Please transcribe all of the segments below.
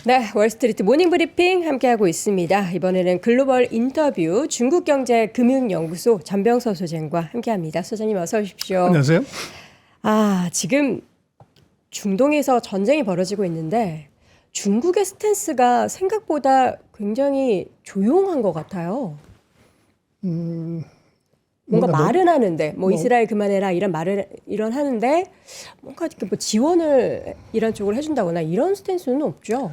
네, 월스트리트 모닝 브리핑 함께하고 있습니다. 이번에는 글로벌 인터뷰 중국경제금융연구소 전병서 소장과 함께합니다. 소장님 어서 오십시오. 안녕하세요. 지금 중동에서 전쟁이 벌어지고 있는데 중국의 스탠스가 생각보다 굉장히 조용한 것 같아요. 뭔가 말은 하는데 이스라엘 그만해라 이런 말을 하는데 뭔가 이렇게 지원을 이란 쪽으로 해준다거나 이런 스탠스는 없죠.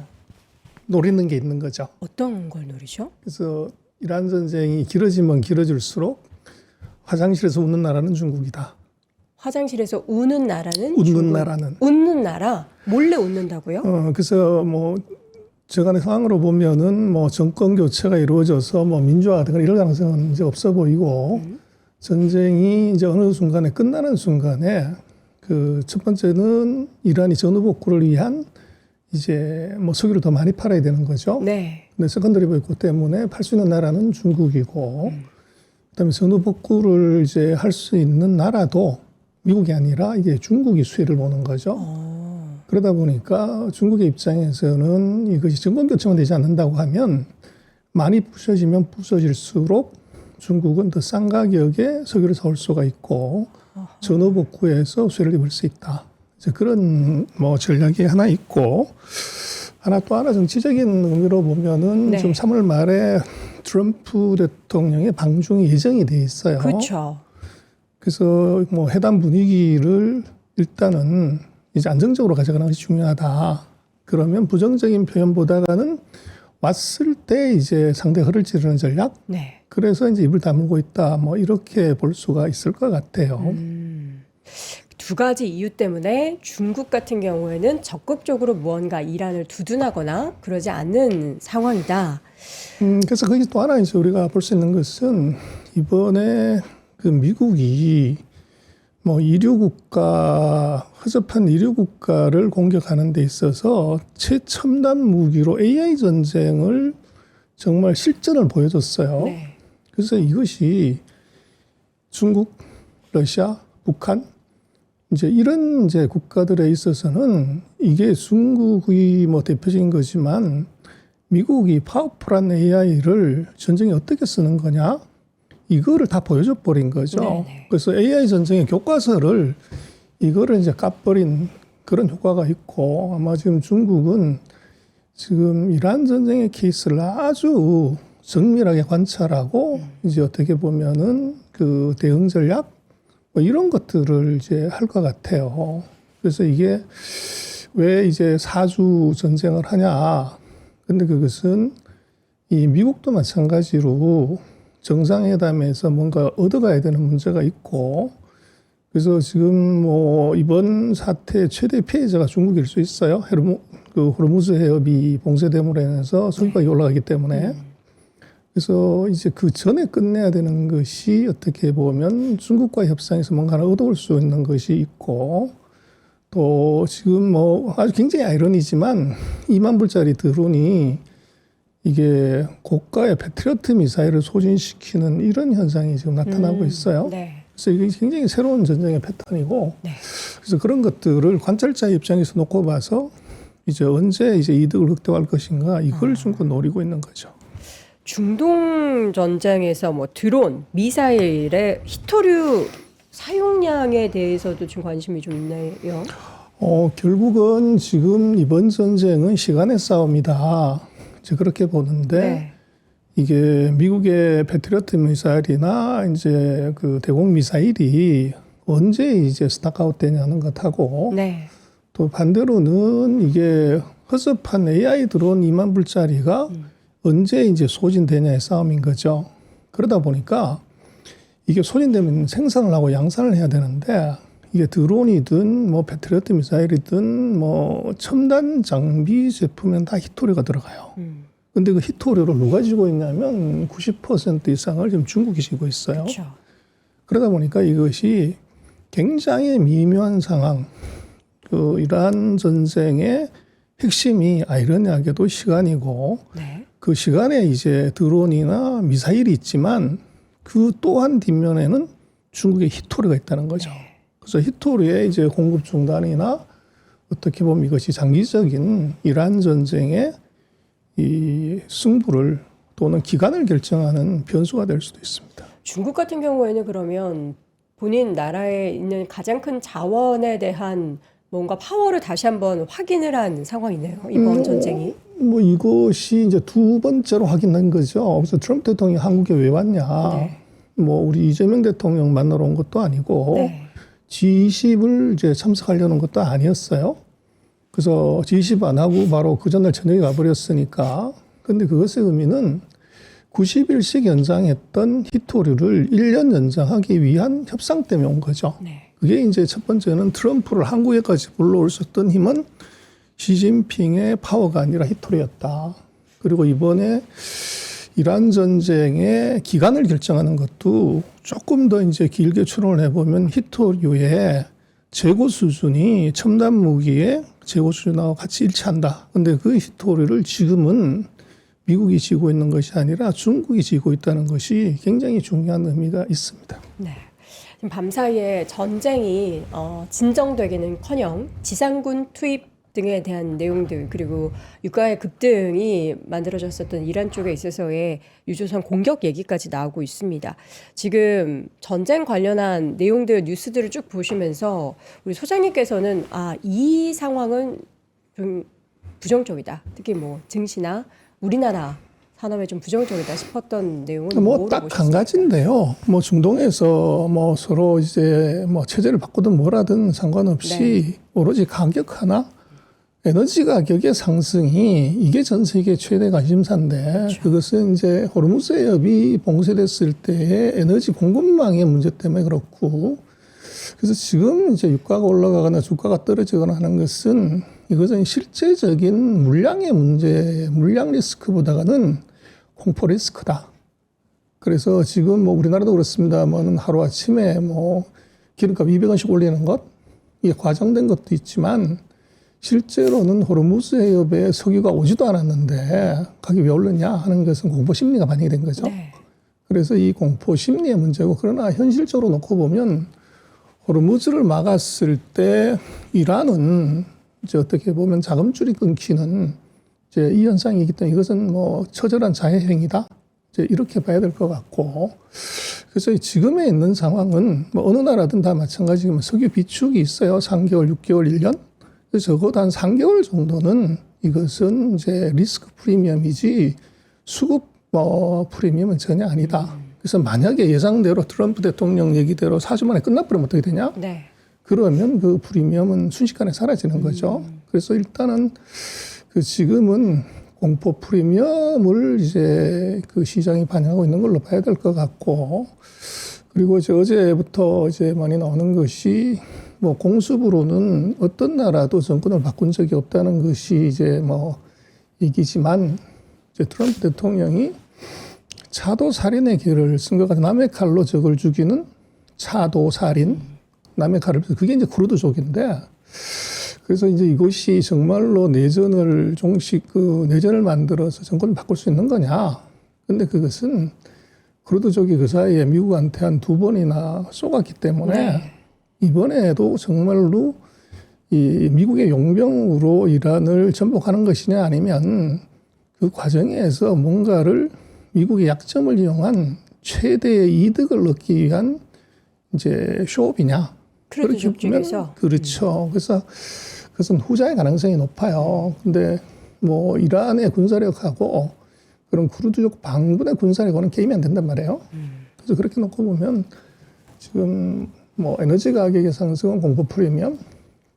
노리는 게 있는 거죠. 어떤 걸 노리죠? 그래서 이란 전쟁이 길어지면 길어질수록 화장실에서 웃는 나라는 중국이다. 화장실에서 우는 나라는 웃는 중국. 나라는. 웃는 나라? 몰래 웃는다고요? 그래서 저간의 상황으로 보면은 정권 교체가 이루어져서 민주화 등을 이럴 가능성은 이제 없어 보이고 전쟁이 이제 어느 순간에 끝나는 순간에 그 첫 번째는 이란이 전후 복구를 위한 이제 석유를 더 많이 팔아야 되는 거죠. 네. 근데 세컨더리 복구 때문에 팔 수 있는 나라는 중국이고, 그다음에 전후 복구를 이제 할 수 있는 나라도 미국이 아니라 이게 중국이 수혜를 보는 거죠. 그러다 보니까 중국의 입장에서는 이것이 정권 교체만 되지 않는다고 하면 많이 부서지면 부서질수록 중국은 더 싼 가격에 석유를 사올 수가 있고 전후 복구에서 수혜를 입을 수 있다. 이제 그런 전략이 하나 있고 또 하나 정치적인 의미로 보면은 네. 지금 3월 말에 트럼프 대통령의 방중이 예정이 돼 있어요. 그렇죠. 그래서 회담 분위기를 일단은 이제 안정적으로 가져가는 것이 중요하다. 그러면 부정적인 표현보다는 왔을 때 이제 상대 허를 찌르는 전략. 네. 그래서 이제 입을 다물고 있다. 이렇게 볼 수가 있을 것 같아요. 두 가지 이유 때문에 중국 같은 경우에는 적극적으로 무언가 이란을 두둔하거나 그러지 않는 상황이다. 그래서 거기 또 하나 이제 우리가 볼 수 있는 것은 이번에 그 미국이 허접한 이류 국가를 공격하는 데 있어서 최첨단 무기로 AI 전쟁을 정말 실전을 보여줬어요. 네. 그래서 이것이 중국, 러시아, 북한 이제 이런 이제 국가들에 있어서는 이게 중국의 대표적인 거지만 미국이 파워풀한 AI를 전쟁에 어떻게 쓰는 거냐? 이거를 다 보여줘 버린 거죠. 네네. 그래서 AI 전쟁의 교과서를 이거를 이제 까버린 그런 효과가 있고 아마 지금 중국은 지금 이란 전쟁의 케이스를 아주 정밀하게 관찰하고 이제 어떻게 보면은 그 대응 전략 이런 것들을 이제 할 것 같아요. 그래서 이게 왜 이제 4주 전쟁을 하냐? 근데 그것은 이 미국도 마찬가지로 정상회담에서 뭔가 얻어가야 되는 문제가 있고, 그래서 지금 이번 사태의 최대 피해자가 중국일 수 있어요. 호르무즈 해협이 봉쇄됨으로 인해서 석유가격이 올라가기 때문에. 그래서 이제 그 전에 끝내야 되는 것이 어떻게 보면 중국과의 협상에서 뭔가를 얻어올 수 있는 것이 있고, 또 지금 아주 굉장히 아이러니지만 2만 불짜리 드론이 이게 고가의 패트리어트 미사일을 소진시키는 이런 현상이 지금 나타나고 있어요. 네. 그래서 이게 굉장히 새로운 전쟁의 패턴이고, 네. 그래서 그런 것들을 관찰자의 입장에서 놓고 봐서 이제 언제 이제 이득을 극대화할 것인가 이걸 중국은 노리고 있는 거죠. 중동 전쟁에서 드론, 미사일의 히토류 사용량에 대해서도 좀 관심이 좀 있네요. 결국은 지금 이번 전쟁은 시간의 싸움이다. 이제 그렇게 보는데 네. 이게 미국의 패트리어트 미사일이나 이제 그 대공 미사일이 언제 이제 스타크아웃 되냐는 것하고 네. 또 반대로는 이게 허접한 AI 드론 2만 불짜리가 언제 이제 소진되냐의 싸움인 거죠. 그러다 보니까 이게 소진되면 생산을 하고 양산을 해야 되는데 이게 드론이든 패트리어트 미사일이든 첨단 장비 제품엔 다 히토류가 들어가요. 근데 그 히토류를 누가 지고 있냐면 90% 이상을 지금 중국이 지고 있어요. 그렇죠. 그러다 보니까 이것이 굉장히 미묘한 상황. 그 이란 전쟁의 핵심이 아이러니하게도 시간이고 네. 그 시간에 이제 드론이나 미사일이 있지만 그 또한 뒷면에는 중국의 히토류가 있다는 거죠. 네. 그래서 히토류의 이제 공급 중단이나 어떻게 보면 이것이 장기적인 이란 전쟁의 이 승부를 또는 기간을 결정하는 변수가 될 수도 있습니다. 중국 같은 경우에는 그러면 본인 나라에 있는 가장 큰 자원에 대한 뭔가 파워를 다시 한번 확인을 한 상황이네요. 이번 전쟁이. 뭐 이것이 이제 두 번째로 확인된 거죠. 그래서 트럼프 대통령이 한국에 왜 왔냐. 네. 뭐 우리 이재명 대통령 만나러 온 것도 아니고 네. G20을 이제 참석하려는 것도 아니었어요. 그래서 G20 안 하고 바로 그 전날 저녁에 가버렸으니까. 근데 그것의 의미는 90일씩 연장했던 히토류를 1년 연장하기 위한 협상 때문에 온 거죠. 네. 그게 이제 첫 번째는 트럼프를 한국에까지 불러올 수 있었던 힘은 시진핑의 파워가 아니라 히토류였다. 그리고 이번에 이란 전쟁의 기간을 결정하는 것도 조금 더 이제 길게 추론을 해보면 히토류의 재고 수준이 첨단 무기의 재고 수준하고 같이 일치한다. 근데 그 히토류를 지금은 미국이 지고 있는 것이 아니라 중국이 지고 있다는 것이 굉장히 중요한 의미가 있습니다. 네. 지금 밤사이에 전쟁이 진정되기는커녕 지상군 투입 등에 대한 내용들 그리고 유가의 급등이 만들어졌었던 이란 쪽에 있어서의 유조선 공격 얘기까지 나오고 있습니다. 지금 전쟁 관련한 내용들 뉴스들을 쭉 보시면서 우리 소장님께서는 이 상황은 좀 부정적이다. 특히 뭐 증시나 우리나라 산업에 좀 부정적이다 싶었던 내용은 뭐 딱 한 가지인데요. 뭐 중동에서 뭐 서로 이제 뭐 체제를 바꾸든 뭐라든 상관없이 네. 오로지 가격 하나 에너지 가격의 상승이 이게 전 세계 최대 관심사인데 그렇죠. 그것은 이제 호르무즈 해협이 봉쇄됐을 때의 에너지 공급망의 문제 때문에 그렇고 그래서 지금 이제 유가가 올라가거나 주가가 떨어지거나 하는 것은 이것은 실제적인 물량의 문제, 물량 리스크보다는 공포 리스크다. 그래서 지금 뭐 우리나라도 그렇습니다만 하루 아침에 뭐 기름값 200원씩 올리는 것 이게 과장된 것도 있지만 실제로는 호르무즈 해협에 석유가 오지도 않았는데 가격이 왜 오르냐 하는 것은 공포 심리가 반영이 된 거죠. 네. 그래서 이 공포 심리의 문제고 그러나 현실적으로 놓고 보면 호르무즈를 막았을 때 이란은 이제 어떻게 보면 자금줄이 끊기는 이제 이 현상이기 때문에 이것은 뭐 처절한 자해행위다. 이제 이렇게 봐야 될 것 같고 그래서 지금에 있는 상황은 뭐 어느 나라든 다 마찬가지지만 석유 비축이 있어요. 3개월, 6개월, 1년. 그래서 적어도 한 3개월 정도는 이것은 이제 리스크 프리미엄이지 수급 프리미엄은 전혀 아니다. 그래서 만약에 예상대로 트럼프 대통령 얘기대로 4주 만에 끝나버리면 어떻게 되냐? 네. 그러면 그 프리미엄은 순식간에 사라지는 거죠. 그래서 일단은 그 지금은 공포 프리미엄을 이제 그 시장이 반영하고 있는 걸로 봐야 될 것 같고 그리고 이제 어제부터 이제 많이 나오는 것이 뭐 공습으로는 어떤 나라도 정권을 바꾼 적이 없다는 것이 이제 뭐 얘기지만 이제 트럼프 대통령이 차도 살인의 길을 쓴 것 같아 남의 칼로 적을 죽이는 차도 살인 남의 칼을 그게 이제 쿠르드족인데 그래서 이제 이것이 정말로 내전을 내전을 만들어서 정권을 바꿀 수 있는 거냐? 근데 그것은 쿠르드족이 그 사이에 미국한테 한 2번이나 쏘갔기 때문에 네. 이번에도 정말로 이 미국의 용병으로 이란을 전복하는 것이냐 아니면 그 과정에서 뭔가를 미국의 약점을 이용한 최대의 이득을 얻기 위한 이제 쇼업이냐? 쿠르드족 쪽에서 그렇죠. 그래서 그것은 후자의 가능성이 높아요. 근데 뭐 이란의 군사력하고 그런 쿠르드족 반군의 군사력과는 게임이 안 된단 말이에요. 그래서 그렇게 놓고 보면 지금 뭐 에너지 가격의 상승은 공포 프리미엄,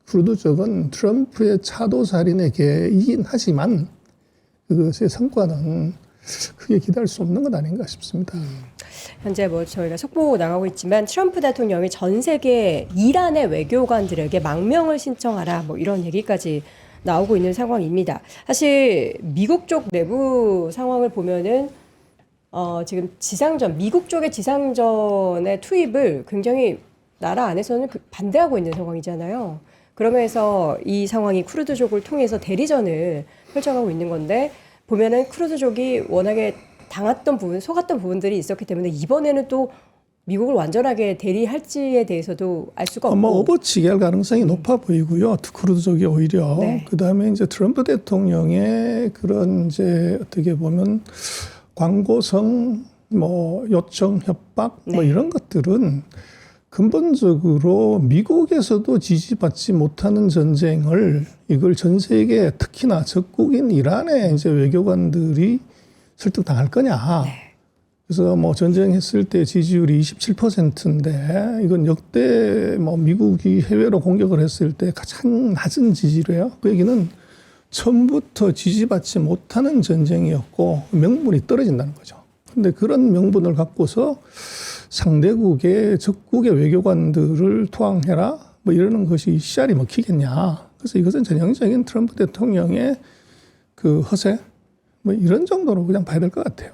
쿠르드족은 트럼프의 차도 살인의 계이긴 하지만 그것의 성과는 크게 기대할 수 없는 것 아닌가 싶습니다. 현재 뭐 저희가 속보 나가고 있지만 트럼프 대통령이 전 세계 이란의 외교관들에게 망명을 신청하라 뭐 이런 얘기까지 나오고 있는 상황입니다. 사실 미국 쪽 내부 상황을 보면은 지금 지상전 미국 쪽의 지상전의 투입을 굉장히 나라 안에서는 반대하고 있는 상황이잖아요. 그러면서 이 상황이 쿠르드족을 통해서 대리전을 펼쳐가고 있는 건데 보면은 쿠르드족이 워낙에 속았던 부분들이 있었기 때문에 이번에는 또 미국을 완전하게 대리할지에 대해서도 알 수가 없고. 아마 오버치게 할 가능성이 높아 보이고요. 크루드 쪽이 오히려. 네. 그다음에 이제 트럼프 대통령의 그런 이제 어떻게 보면 광고성 뭐 요청 협박 뭐 네. 이런 것들은 근본적으로 미국에서도 지지받지 못하는 전쟁을 이걸 전 세계 특히나 적국인 이란의 이제 외교관들이 설득당할 거냐. 네. 그래서 뭐 전쟁했을 때 지지율이 27%인데 이건 역대 뭐 미국이 해외로 공격을 했을 때 가장 낮은 지지율이에요. 그 얘기는 처음부터 지지받지 못하는 전쟁이었고 명분이 떨어진다는 거죠. 근데 그런 명분을 갖고서 상대국의 적국의 외교관들을 토항해라 뭐 이러는 것이 씨알이 먹히겠냐. 그래서 이것은 전형적인 트럼프 대통령의 그 허세 뭐 이런 정도로 그냥 봐야 될 것 같아요.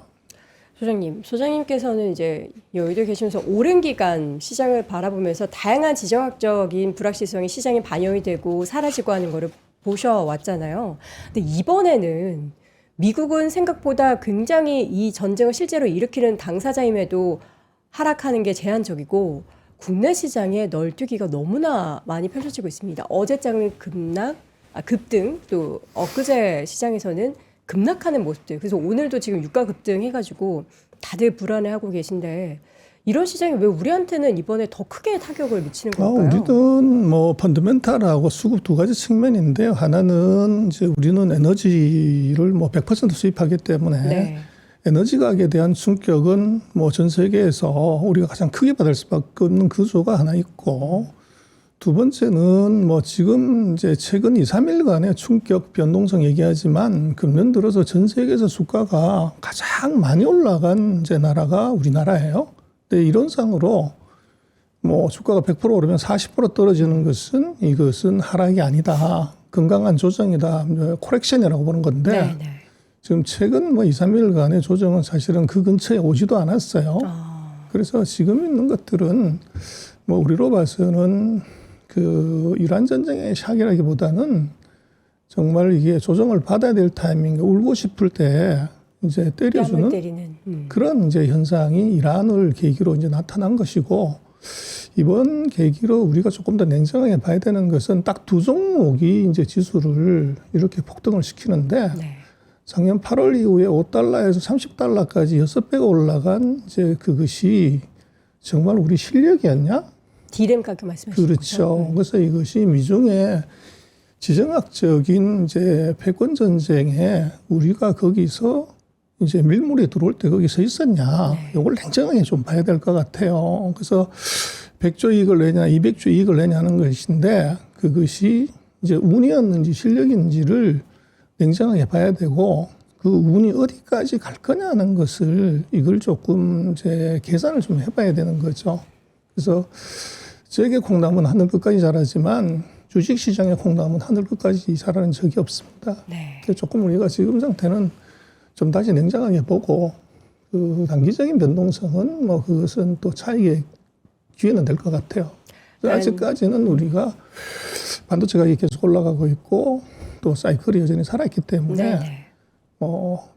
소장님께서는 이제 여의도에 계시면서 오랜 기간 시장을 바라보면서 다양한 지정학적인 불확실성이 시장에 반영이 되고 사라지고 하는 거를 보셔왔잖아요. 근데 이번에는 미국은 생각보다 굉장히 이 전쟁을 실제로 일으키는 당사자임에도 하락하는 게 제한적이고 국내 시장에 널뛰기가 너무나 많이 펼쳐지고 있습니다. 어제장은 급등, 또 엊그제 시장에서는 급락하는 모습들. 그래서 오늘도 지금 유가 급등해가지고 다들 불안해하고 계신데 이런 시장이 왜 우리한테는 이번에 더 크게 타격을 미치는 걸까요? 우리는 뭐 펀더멘탈하고 수급 두 가지 측면인데요. 하나는 이제 우리는 에너지를 뭐 100% 수입하기 때문에 네. 에너지 가격에 대한 충격은 뭐 전 세계에서 우리가 가장 크게 받을 수밖에 없는 구조가 하나 있고 두 번째는 뭐 지금 이제 최근 2, 3일간의 충격 변동성 얘기하지만 금년 들어서 전 세계에서 주가가 가장 많이 올라간 이제 나라가 우리나라예요. 근데 이론상으로 뭐 주가가 100% 오르면 40% 떨어지는 것은 이것은 하락이 아니다. 건강한 조정이다. 코렉션이라고 보는 건데 네, 네. 지금 최근 뭐 2, 3일간의 조정은 사실은 그 근처에 오지도 않았어요. 그래서 지금 있는 것들은 뭐 우리로 봐서는 그 이란 전쟁의 샥이라기보다는 정말 이게 조정을 받아야 될 타이밍에 울고 싶을 때 이제 때려주는 때리는. 그런 이제 현상이 이란을 계기로 이제 나타난 것이고 이번 계기로 우리가 조금 더 냉정하게 봐야 되는 것은 딱 두 종목이 이제 지수를 이렇게 폭등을 시키는데 네. 작년 8월 이후에 5달러에서 30달러까지 6배가 올라간 이제 그것이 정말 우리 실력이었냐? 디램 가격 말씀하시는 그렇죠. 거죠? 그래서 이것이 미중의 지정학적인 이제 패권 전쟁에 우리가 거기서 이제 밀물이 들어올 때 거기 서 있었냐. 이걸 냉정하게 좀 봐야 될 것 같아요. 그래서 100조 이익을 내냐, 200조 이익을 내냐는 것인데 그것이 이제 운이었는지 실력인지를 냉정하게 봐야 되고 그 운이 어디까지 갈 거냐는 것을 이걸 조금 이제 계산을 좀 해봐야 되는 거죠. 그래서 저에게 콩나물은 하늘 끝까지 자라지만 주식시장의 콩나물은 하늘 끝까지 자라는 적이 없습니다. 네. 그래서 조금 우리가 지금 상태는 좀 다시 냉정하게 보고 그 단기적인 변동성은 뭐 그것은 또 차익의 기회는 될 것 같아요. 아직까지는 우리가 반도체 가격이 계속 올라가고 있고 또 사이클이 여전히 살아있기 때문에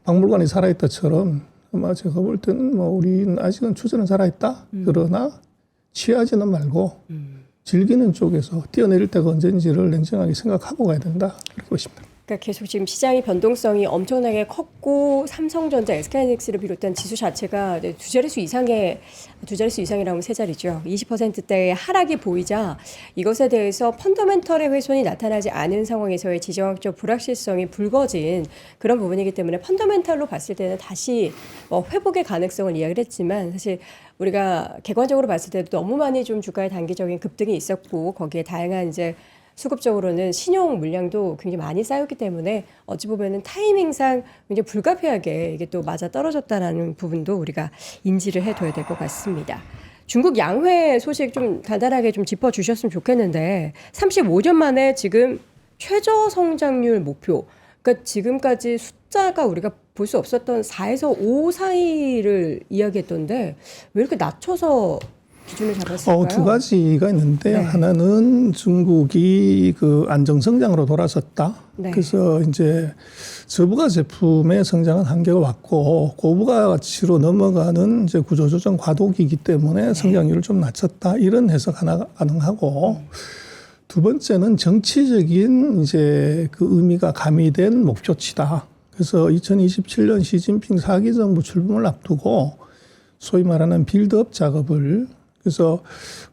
박물관이 살아있다처럼 아마 제가 볼 때는 뭐 우리는 아직은 추세는 살아있다. 그러나 취하지는 말고 즐기는 쪽에서 뛰어내릴 때가 언제인지를 냉정하게 생각하고 가야 된다. 그렇게 보십니다. 그러니까 계속 지금 시장의 변동성이 엄청나게 컸고 삼성전자, SK하이닉스를 비롯한 지수 자체가 두 자릿수 이상이라면 세 자리죠. 20%대의 하락이 보이자 이것에 대해서 펀더멘털의 훼손이 나타나지 않은 상황에서의 지정학적 불확실성이 불거진 그런 부분이기 때문에 펀더멘털로 봤을 때는 다시 회복의 가능성을 이야기를 했지만 사실 우리가 객관적으로 봤을 때도 너무 많이 좀 주가의 단기적인 급등이 있었고 거기에 다양한 이제 수급적으로는 신용 물량도 굉장히 많이 쌓였기 때문에 어찌 보면은 타이밍상 굉장히 불가피하게 이게 또 맞아 떨어졌다라는 부분도 우리가 인지를 해둬야 될 것 같습니다. 중국 양회 소식 좀 간단하게 좀 짚어주셨으면 좋겠는데 35년 만에 지금 최저 성장률 목표, 그러니까 지금까지 숫자가 우리가 볼 수 없었던 4에서 5 사이를 이야기했던데 왜 이렇게 낮춰서 기준을 잡았을까요? 두 가지가 있는데요. 네. 하나는 중국이 그 안정 성장으로 돌아섰다. 네. 그래서 이제 저부가 제품의 성장은 한계가 왔고 고부가 가치로 넘어가는 이제 구조조정 과도기이기 때문에 성장률을 좀 낮췄다. 이런 해석 하나 가능하고 두 번째는 정치적인 이제 그 의미가 가미된 목표치다. 그래서 2027년 시진핑 4기 정부 출범을 앞두고 소위 말하는 빌드업 작업을 그래서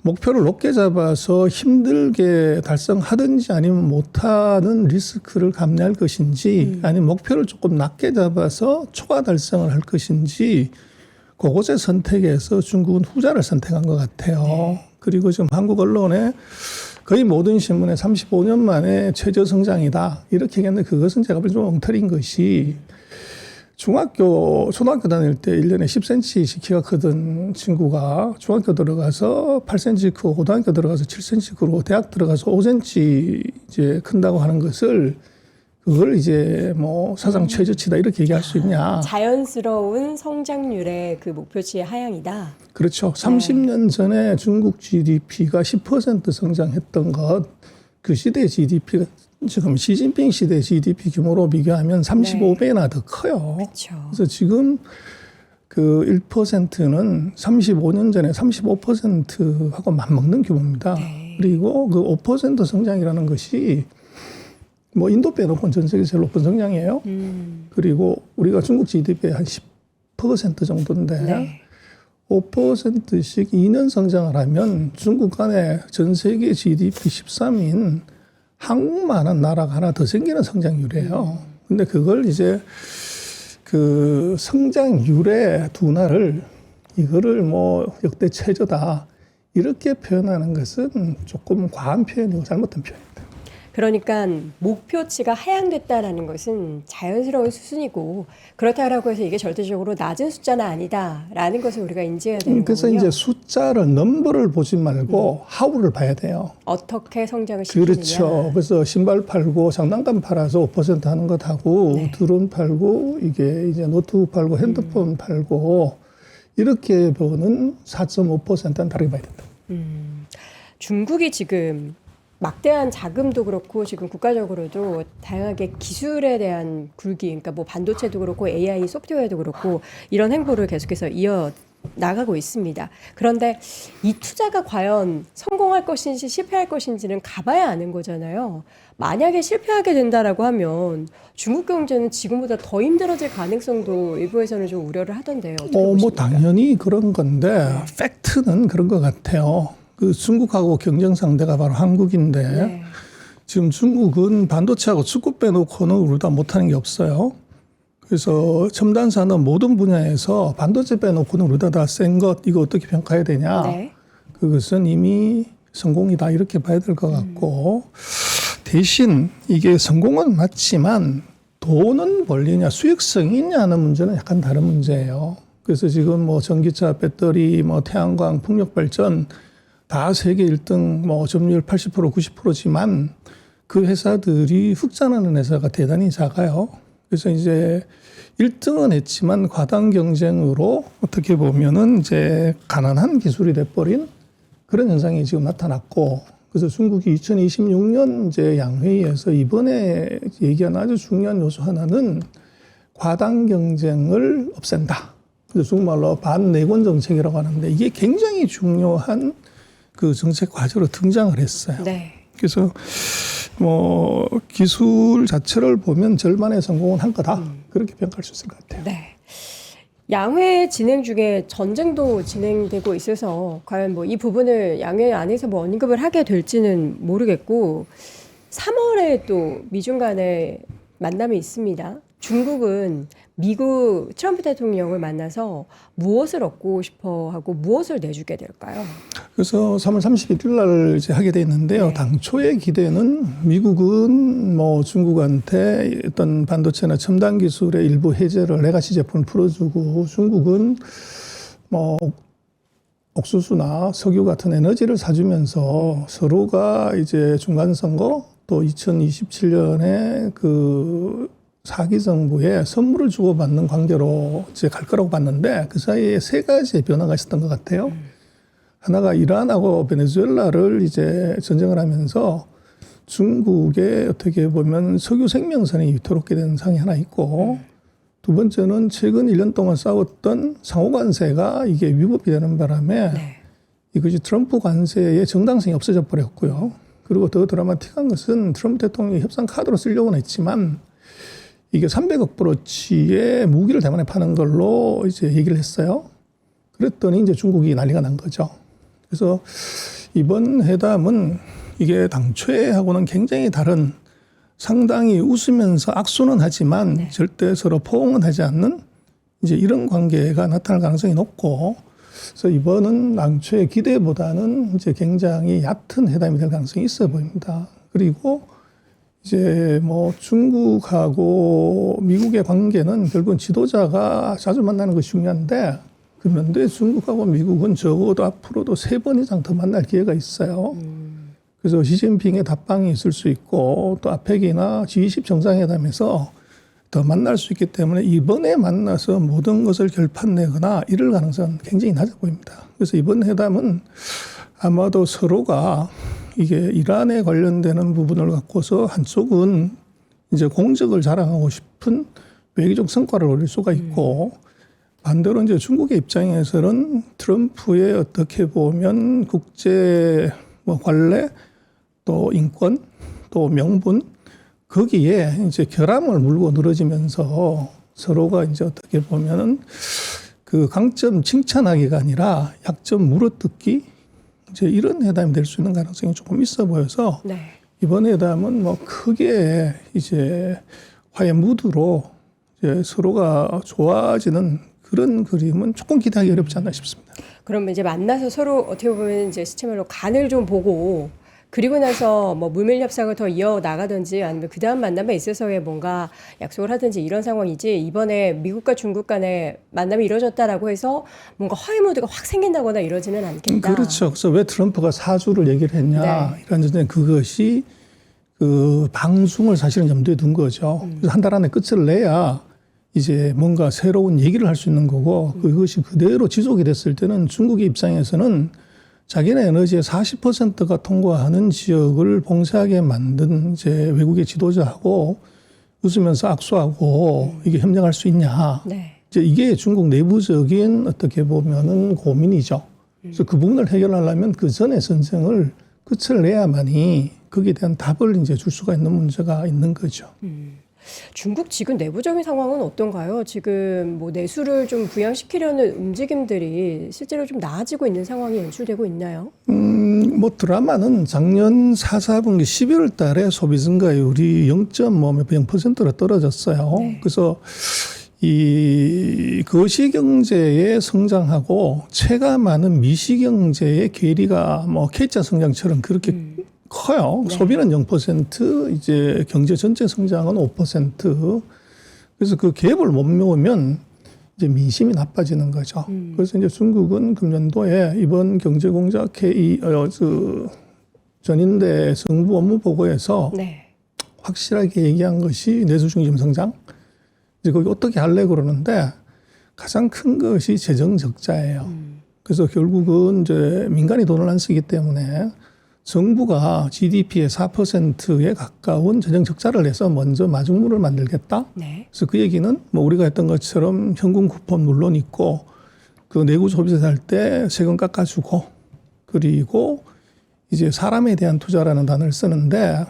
목표를 높게 잡아서 힘들게 달성하든지 아니면 못하는 리스크를 감내할 것인지 아니면 목표를 조금 낮게 잡아서 초과 달성을 할 것인지 그것의 선택에서 중국은 후자를 선택한 것 같아요. 네. 그리고 지금 한국 언론에 거의 모든 신문에 35년 만에 최저 성장이다 이렇게 얘기했는데 그것은 제가 볼 때 좀 엉터리인 것이 초등학교 다닐 때 1년에 10cm씩 키가 크던 친구가 중학교 들어가서 8cm 크고 고등학교 들어가서 7cm 크고 대학 들어가서 5cm 이제 큰다고 하는 것을 그걸 이제 뭐 사상 최저치다 이렇게 얘기할 수 있냐. 자연스러운 성장률의 그 목표치의 하향이다. 그렇죠. 30년 전에 중국 GDP가 10% 성장했던 것, 그 시대의 GDP가 지금 시진핑 시대 GDP 규모로 비교하면 35배나 더 커요. 그렇죠. 그래서 지금 그 1%는 35년 전에 35%하고 맞먹는 규모입니다. 네. 그리고 그 5% 성장이라는 것이 뭐 인도 빼놓고는 전 세계 제일 높은 성장이에요. 그리고 우리가 중국 GDP의 한 10% 정도인데 네. 5%씩 2년 성장을 하면 중국 간에 전 세계 GDP 13인 한국만한 나라가 하나 더 생기는 성장률이에요. 근데 그걸 이제 그 성장률의 둔화를 이거를 뭐 역대 최저다 이렇게 표현하는 것은 조금 과한 표현이고 잘못된 표현입니다. 그러니까 목표치가 하향됐다라는 것은 자연스러운 수준이고 그렇다라고 해서 이게 절대적으로 낮은 숫자는 아니다라는 것을 우리가 인지해야 되는 그래서 거군요. 이제 숫자를 넘버를 보지 말고 하우를 봐야 돼요. 어떻게 성장을 시키느냐. 그렇죠. 그래서 신발 팔고 장난감 팔아서 5% 하는 것하고 네. 드론 팔고 이게 이제 노트북 팔고 핸드폰 팔고 이렇게 보는 4.5%는 다르게 봐야 된다. 중국이 지금 막대한 자금도 그렇고 지금 국가적으로도 다양하게 기술에 대한 굴기, 그러니까 뭐 반도체도 그렇고 AI 소프트웨어도 그렇고 이런 행보를 계속해서 이어 나가고 있습니다. 그런데 이 투자가 과연 성공할 것인지 실패할 것인지는 가봐야 아는 거잖아요. 만약에 실패하게 된다라고 하면 중국 경제는 지금보다 더 힘들어질 가능성도 일부에서는 좀 우려를 하던데요. 어떻게 뭐 보십니까? 당연히 그런 건데 팩트는 그런 것 같아요. 그 중국하고 경쟁 상대가 바로 한국인데 네. 지금 중국은 반도체하고 축구 빼놓고는 우리보다 못하는 게 없어요. 그래서 첨단 산업 모든 분야에서 반도체 빼놓고는 우리보다 다 센 것 이거 어떻게 평가해야 되냐. 네. 그것은 이미 성공이다 이렇게 봐야 될 것 같고 대신 이게 성공은 맞지만 돈은 벌리냐 수익성이 있냐는 문제는 약간 다른 문제예요. 그래서 지금 뭐 전기차, 배터리, 뭐 태양광, 풍력 발전 다 세계 1등 뭐 점유율 80% 90%지만 그 회사들이 흑자나는 회사가 대단히 작아요. 그래서 이제 1등은 했지만 과당 경쟁으로 어떻게 보면은 이제 가난한 기술이 돼버린 그런 현상이 지금 나타났고 그래서 중국이 2026년 이제 양회의에서 이번에 얘기한 아주 중요한 요소 하나는 과당 경쟁을 없앤다. 그래서 중국말로 반내권 정책이라고 하는데 이게 굉장히 중요한 그 정책 과제로 등장을 했어요. 네. 그래서 뭐 기술 자체를 보면 절반의 성공은 한 거다. 그렇게 평가할 수 있을 것 같아요. 네. 양회 진행 중에 전쟁도 진행되고 있어서 과연 뭐 이 부분을 양회 안에서 뭐 언급을 하게 될지는 모르겠고 3월에 또 미중 간의 만남이 있습니다. 중국은 미국 트럼프 대통령을 만나서 무엇을 얻고 싶어 하고 무엇을 내주게 될까요? 그래서 3월 31일 날 이제 하게 돼 있는데요. 네. 당초의 기대는 미국은 뭐 중국한테 어떤 반도체나 첨단 기술의 일부 해제를 레가시 제품을 풀어주고 중국은 뭐 옥수수나 석유 같은 에너지를 사주면서 서로가 이제 중간 선거 또 2027년에 그 4기 정부에 선물을 주고받는 관계로 이제 갈 거라고 봤는데 그 사이에 세 가지의 변화가 있었던 것 같아요. 하나가 이란하고 베네수엘라를 이제 전쟁을 하면서 중국의 어떻게 보면 석유 생명선이 위태롭게 된 상이 하나 있고 두 번째는 최근 1년 동안 싸웠던 상호 관세가 이게 위법이 되는 바람에 네. 이것이 트럼프 관세의 정당성이 없어져 버렸고요. 그리고 더 드라마틱한 것은 트럼프 대통령이 협상 카드로 쓰려고는 했지만 이게 300억 불어치의 무기를 대만에 파는 걸로 이제 얘기를 했어요. 그랬더니 이제 중국이 난리가 난 거죠. 그래서 이번 회담은 이게 당초에 하고는 굉장히 다른 상당히 웃으면서 악수는 하지만 네. 절대 서로 포옹은 하지 않는 이제 이런 관계가 나타날 가능성이 높고 그래서 이번은 당초의 기대보다는 이제 굉장히 얕은 회담이 될 가능성이 있어 보입니다. 그리고 이제 뭐 중국하고 미국의 관계는 결국은 지도자가 자주 만나는 것이 중요한데 그런데 중국하고 미국은 적어도 앞으로도 3번 이상 더 만날 기회가 있어요. 그래서 시진핑의 답방이 있을 수 있고 또 아펙이나 G20 정상회담에서 더 만날 수 있기 때문에 이번에 만나서 모든 것을 결판내거나 이럴 가능성은 굉장히 낮아 보입니다. 그래서 이번 회담은 아마도 서로가 이게 이란에 관련되는 부분을 갖고서 한쪽은 이제 공적을 자랑하고 싶은 외교적 성과를 올릴 수가 있고 반대로 이제 중국의 입장에서는 트럼프의 어떻게 보면 국제 뭐 관례 또 인권 또 명분 거기에 이제 결함을 물고 늘어지면서 서로가 이제 어떻게 보면은 그 강점 칭찬하기가 아니라 약점 물어뜯기 이제 이런 회담이 될 수 있는 가능성이 조금 있어 보여서 네. 이번 회담은 뭐 크게 이제 화해 무드로 이제 서로가 좋아지는 그런 그림은 조금 기대하기 어렵지 않나 싶습니다. 그러면 이제 만나서 서로 어떻게 보면 이제 시체말로 간을 좀 보고 그리고 나서 뭐 물밀 협상을 더 이어 나가든지 아니면 그 다음 만남에 있어서의 뭔가 약속을 하든지 이런 상황이지 이번에 미국과 중국 간의 만남이 이루어졌다라고 해서 뭔가 화해 무드가 확 생긴다거나 이러지는 않겠다. 그렇죠. 그래서 왜 트럼프가 사주를 얘기를 했냐 네. 이런 전에 그것이 그 방송을 사실은 염두에 둔 거죠. 그래서 한 달 안에 끝을 내야 이제 뭔가 새로운 얘기를 할 수 있는 거고 그것이 그대로 지속이 됐을 때는 중국의 입장에서는 자기네 에너지의 40%가 통과하는 지역을 봉쇄하게 만든 이제 외국의 지도자하고 웃으면서 악수하고 이게 협력할 수 있냐. 네. 이제 이게 중국 내부적인 어떻게 보면은 고민이죠. 그래서 그 부분을 해결하려면 그 전에 전쟁을 끝을 내야만이 거기에 대한 답을 이제 줄 수가 있는 문제가 있는 거죠. 중국 지금 내부적인 상황은 어떤가요? 지금 뭐 내수를 좀 부양시키려는 움직임들이 실제로 좀 나아지고 있는 상황이 연출되고 있나요? 뭐 드라마는 작년 4분기 12월 달에 소비 증가율이 0.0%로 떨어졌어요. 네. 그래서 이 거시경제의 성장하고 체감하는 미시경제의 괴리가 뭐 K자 성장처럼 그렇게 커요. 네. 소비는 0%, 이제 경제 전체 성장은 5%. 그래서 그 갭을 못 메우면 이제 민심이 나빠지는 거죠. 그래서 이제 중국은 금년도에 이번 경제공작 전인대 정부 업무 보고에서 네. 확실하게 얘기한 것이 내수 중심 성장. 이제 거기 어떻게 할래 그러는데 가장 큰 것이 재정 적자예요. 그래서 결국은 이제 민간이 돈을 안 쓰기 때문에 정부가 GDP의 4%에 가까운 재정 적자를 내서 먼저 마중물을 만들겠다. 네. 그래서 그 얘기는 뭐 우리가 했던 것처럼 현금 쿠폰 물론 있고 그 내구 소비세 살 때 세금 깎아주고 그리고 이제 사람에 대한 투자라는 단어를 쓰는데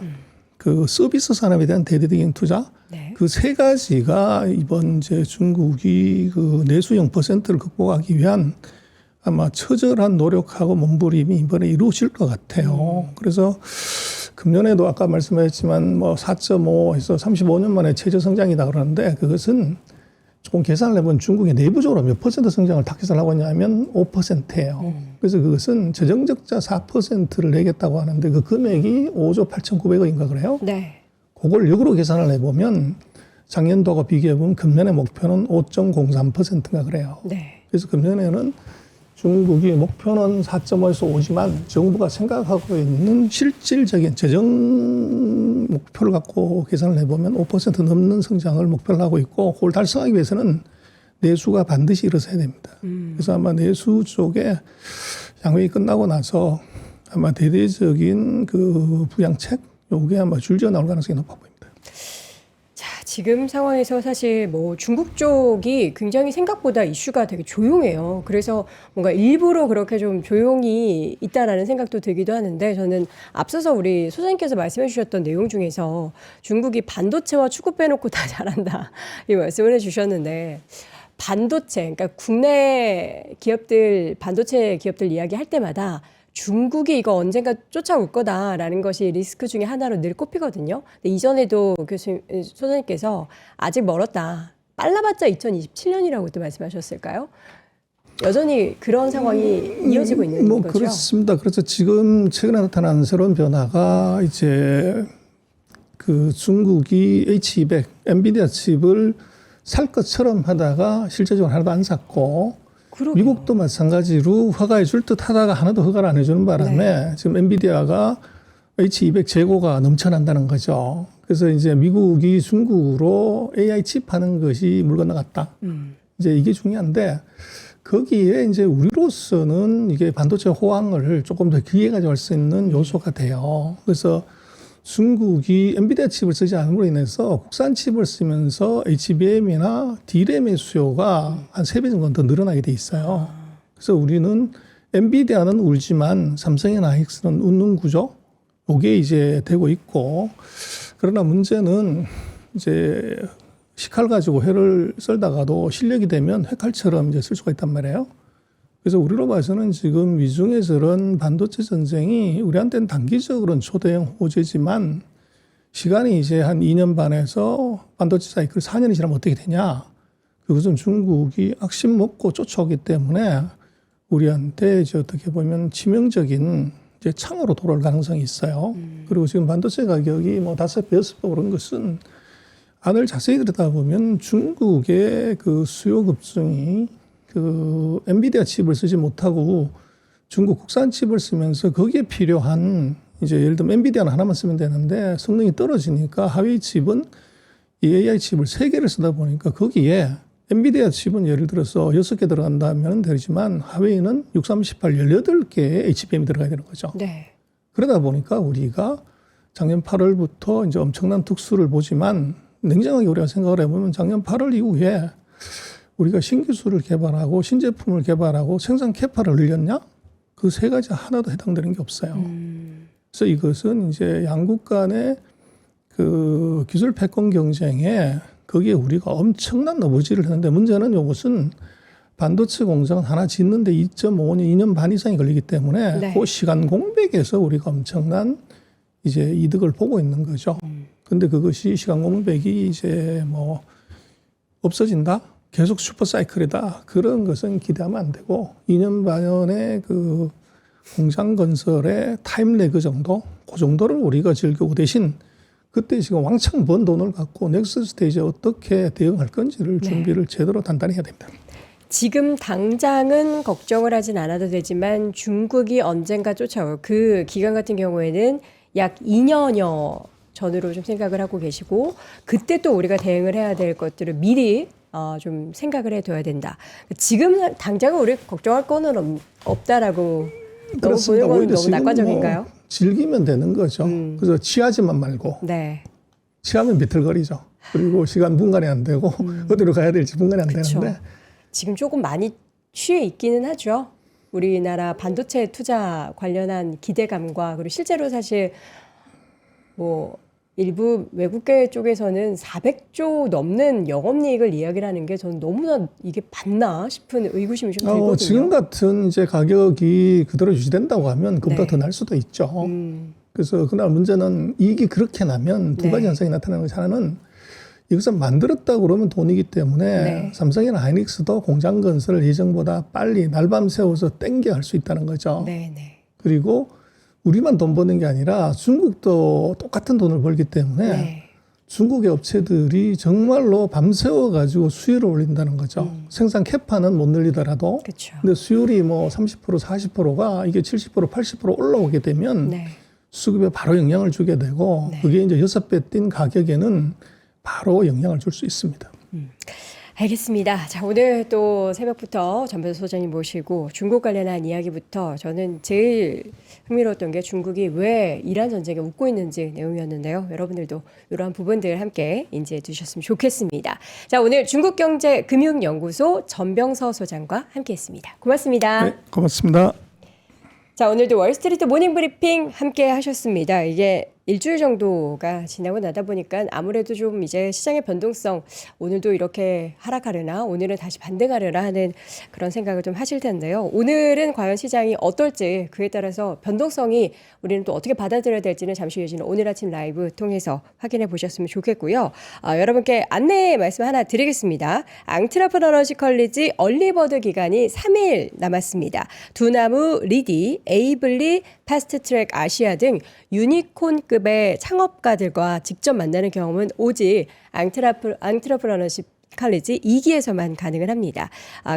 그 서비스 산업에 대한 대대적인 투자 네. 그 세 가지가 이번 이제 중국이 그 내수 0%를 극복하기 위한 아마 처절한 노력하고 몸부림이 이번에 이루어질 것 같아요. 그래서 금년에도 아까 말씀하셨지만 뭐 4.5에서 35년 만에 최저 성장이다 그러는데 그것은 조금 계산을 해보면 중국이 내부적으로 몇 퍼센트 성장을 타깃을 하고 있냐면 5%예요. 그래서 그것은 재정적자 4%를 내겠다고 하는데 그 금액이 5조 8,900억인가 그래요. 네. 그걸 역으로 계산을 해보면 작년도하고 비교해보면 금년의 목표는 5.03%인가 그래요. 네. 그래서 금년에는 중국이 목표는 4.5에서 5지만 정부가 생각하고 있는 실질적인 재정 목표를 갖고 계산을 해보면 5% 넘는 성장을 목표를 하고 있고 그걸 달성하기 위해서는 내수가 반드시 일어서야 됩니다. 그래서 아마 내수 쪽에 양회의 끝나고 나서 아마 대대적인 그 부양책 요게 아마 줄지어 나올 가능성이 높아 보입니다. 자, 지금 상황에서 사실 뭐 중국 쪽이 굉장히 생각보다 이슈가 되게 조용해요. 그래서 뭔가 일부러 그렇게 좀 조용히 있다라는 생각도 들기도 하는데 저는 앞서서 우리 소장님께서 말씀해 주셨던 내용 중에서 중국이 반도체와 축구 빼놓고 다 잘한다 이 말씀을 해 주셨는데 반도체, 그러니까 국내 기업들, 반도체 기업들 이야기할 때마다 중국이 이거 언젠가 쫓아올 거다라는 것이 리스크 중에 하나로 늘 꼽히거든요. 근데 이전에도 소장님께서 아직 멀었다. 빨라봤자 2027년이라고 또 말씀하셨을까요? 여전히 그런 상황이 이어지고 있는 뭐 거죠? 그렇습니다. 그래서 지금 최근에 나타난 새로운 변화가 이제 그 중국이 H200 엔비디아 칩을 살 것처럼 하다가 실제적으로 하나도 안 샀고 그러게요. 미국도 마찬가지로 허가해 줄 듯 하다가 하나도 허가를 안 해주는 바람에 네. 지금 엔비디아가 H200 재고가 넘쳐난다는 거죠. 그래서 이제 미국이 중국으로 AI 칩 하는 것이 물 건너갔다. 이제 이게 중요한데 거기에 이제 우리로서는 이게 반도체 호황을 조금 더 길게 가져갈 수 있는 요소가 돼요. 그래서 중국이 엔비디아 칩을 쓰지 않음으로 인해서 국산 칩을 쓰면서 HBM이나 D램의 수요가 한 3배 정도 더 늘어나게 돼 있어요. 그래서 우리는 엔비디아는 울지만 삼성이나 하이닉스는 웃는 구조, 이게 이제 되고 있고, 그러나 문제는 이제 식칼 가지고 회를 썰다가도 실력이 되면 회칼처럼 이제 쓸 수가 있단 말이에요. 그래서 우리로 봐서는 지금 미중의 저런 반도체 전쟁이 우리한테는 단기적으로는 초대형 호재지만 시간이 이제 한 2년 반에서 반도체 사이클 4년이 지나면 어떻게 되냐. 그것은 중국이 악심 먹고 쫓아오기 때문에 우리한테 이제 어떻게 보면 치명적인 이제 창으로 돌아올 가능성이 있어요. 그리고 지금 반도체 가격이 뭐 5배, 6배 오른 것은 안을 자세히 들여다보면 중국의 그 수요 급증이 그 엔비디아 칩을 쓰지 못하고 중국 국산 칩을 쓰면서 거기에 필요한 이제 예를 들면 엔비디아는 하나만 쓰면 되는데 성능이 떨어지니까 하웨이 칩은 이 AI 칩을 3개를 쓰다 보니까 거기에 엔비디아 칩은 예를 들어서 6개 들어간다면 되지만 하웨이는 638, 18개의 HBM이 들어가야 되는 거죠. 네. 그러다 보니까 우리가 작년 8월부터 이제 엄청난 특수를 보지만 냉정하게 우리가 생각을 해보면 작년 8월 이후에 우리가 신기술을 개발하고 신제품을 개발하고 생산 캐파를 늘렸냐? 그 3가지 하나도 해당되는 게 없어요. 그래서 이것은 이제 양국 간의 그 기술 패권 경쟁에 거기에 우리가 엄청난 너버지를 했는데 문제는 이것은 반도체 공장은 하나 짓는데 2.5년, 2년 반 이상이 걸리기 때문에 네. 그 시간 공백에서 우리가 엄청난 이제 이득을 보고 있는 거죠. 근데 그것이 시간 공백이 이제 뭐 없어진다? 계속 슈퍼사이클이다. 그런 것은 기대하면 안 되고 2년 반의 그 공장 건설의 타임레그 정도? 그 정도를 우리가 즐기고 대신 그때 지금 왕창 번 돈을 갖고 넥스트 스테이지에 어떻게 대응할 건지를 준비를 제대로 단단히 해야 됩니다. 지금 당장은 걱정을 하진 않아도 되지만 중국이 언젠가 쫓아올 그 기간 같은 경우에는 약 2년여 전으로 좀 생각을 하고 계시고 그때 또 우리가 대응을 해야 될 것들을 미리 좀 생각을 해둬야 된다. 지금 당장은 우리 걱정할 거는 없다라고 너무 보는 건 너무 낙관적인가요? 뭐 즐기면 되는 거죠. 그래서 취하지만 말고 네. 취하면 비틀거리죠. 그리고 시간 분간이 안 되고 어디로 가야 될지 분간이 안 그쵸. 되는데 지금 조금 많이 취해 있기는 하죠. 우리나라 반도체 투자 관련한 기대감과 그리고 실제로 사실 뭐 일부 외국계 쪽에서는 400조 넘는 영업이익을 이야기를 하는 게 저는 너무나 이게 맞나 싶은 의구심이 좀 들거든요. 지금 같은 이제 가격이 그대로 유지된다고 하면 그보다 네. 더 날 수도 있죠. 그래서 그날 문제는 이익이 그렇게 나면 두 가지 네. 현상이 나타나는 것이 하나는 이것을 만들었다고 그러면 돈이기 때문에 네. 삼성이나 하이닉스도 공장 건설을 예정보다 빨리 날밤 새워서 땡겨 할 수 있다는 거죠. 네, 네. 그리고 우리만 돈 버는 게 아니라 중국도 똑같은 돈을 벌기 때문에 네. 중국의 업체들이 정말로 밤새워 가지고 수율을 올린다는 거죠. 생산 캐파는 못 늘리더라도 그렇죠. 근데 수율이 뭐 30%, 40%가 이게 70%, 80% 올라오게 되면 네. 수급에 바로 영향을 주게 되고 네. 그게 이제 6배 뛴 가격에는 바로 영향을 줄 수 있습니다. 알겠습니다. 자, 오늘 또 새벽부터 전배도 소장님 모시고 중국 관련한 이야기부터 저는 제일 흥미로웠던 게 중국이 왜 이란 전쟁에 웃고 있는지 내용이었는데요. 여러분들도 이러한 부분들 함께 인지해 주셨으면 좋겠습니다. 자, 오늘 중국경제금융연구소 전병서 소장과 함께했습니다. 고맙습니다. 네, 고맙습니다. 자, 오늘도 월스트리트 모닝 브리핑 함께 하셨습니다. 이게 일주일 정도가 지나고 나다 보니까 아무래도 좀 이제 시장의 변동성 오늘도 이렇게 하락하려나 오늘은 다시 반등하려나 하는 그런 생각을 좀 하실 텐데요. 오늘은 과연 시장이 어떨지 그에 따라서 변동성이 우리는 또 어떻게 받아들여야 될지는 잠시 후에 주는 오늘 아침 라이브 통해서 확인해 보셨으면 좋겠고요. 여러분께 안내 말씀 하나 드리겠습니다. 앙트라프너러시 컬리지 얼리버드 기간이 3일 남았습니다. 두나무, 리디, 에이블리, 패스트트랙 아시아 등 유니콘급의 창업가들과 직접 만나는 경험은 오직 앙트러프너십 칼리지 2기에서만 가능을 합니다.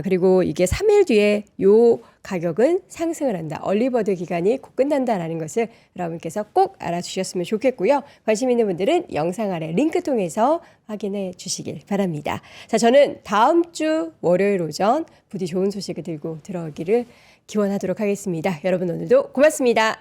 그리고 이게 3일 뒤에 요 가격은 상승을 한다. 얼리버드 기간이 곧 끝난다라는 것을 여러분께서 꼭 알아주셨으면 좋겠고요. 관심 있는 분들은 영상 아래 링크 통해서 확인해 주시길 바랍니다. 자, 저는 다음 주 월요일 오전 부디 좋은 소식을 들고 들어오기를 기원하도록 하겠습니다. 여러분 오늘도 고맙습니다.